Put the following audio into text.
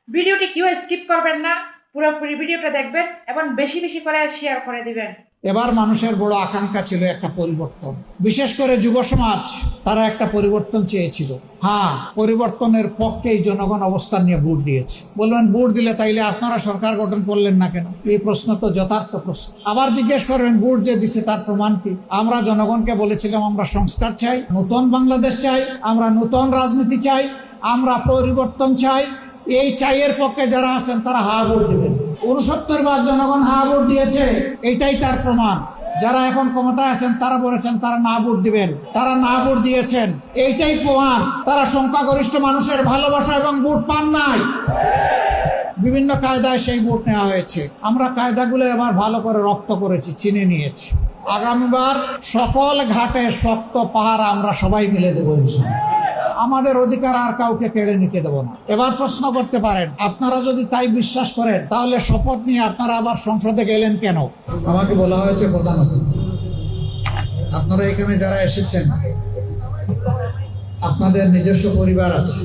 ভিডিওটি কেউ স্কিপ করবেন না, পুরোপুরি ভিডিওটা দেখবেন এবং বেশি বেশি করে শেয়ার করে দিবেন। এবার মানুষের বড় আকাঙ্ক্ষা ছিল একটা পরিবর্তন, বিশেষ করে যুব সমাজ, তারা একটা পরিবর্তন চেয়েছিল। হ্যাঁ, পরিবর্তনের পক্ষেই জনগণ অবস্থান নিয়ে ভোট দিয়েছে। বলবেন ভোট দিলে তাইলে আপনারা সরকার গঠন করলেন না কেন? এই প্রশ্ন তো যথার্থ প্রশ্ন। আবার জিজ্ঞেস করবেন ভোট যে দিছে তার প্রমাণ কি? আমরা জনগণকে বলেছিলাম আমরা সংস্কার চাই, নতুন বাংলাদেশ চাই, আমরা নতুন রাজনীতি চাই, আমরা পরিবর্তন চাই। এই চাইয়ের পক্ষে যারা আছেন তারা হা ভোট দিবেন। 69 জনগণ হা ভোট দিয়েছে, এইটাই তার প্রমাণ। যারা এখন ক্ষমতায় আছেন তারা বলেছেন তারা না ভোট দিবেন, তারা না ভোট দিয়েছেন, এইটাই প্রমাণ তারা সংখ্যাগরিষ্ঠ মানুষের ভালোবাসা এবং ভোট পান নাই। বিভিন্ন কায়দায় সেই ভোট নেওয়া হয়েছে। আমরা কায়দাগুলো এবার ভালো করে রপ্ত করেছি, চিনে নিয়েছি। আগামীবার সকল ঘাটে শক্ত পাহাড় আমরা সবাই মিলে দেবো ইনশাআল্লাহ। আমাদের অধিকার আর কাউকে কেড়ে নিতে দেব না। এবার প্রশ্ন করতে পারেন, আপনারা যদি তাই বিশ্বাস করেন তাহলে শপথ নিয়ে আপনারা আবার সংসদে গেলেন কেন? আমাকে বলা হয়েছে প্রধান অতিথি। আপনারা এখানে যারা এসেছেন আপনাদের নিজস্ব পরিবার আছে,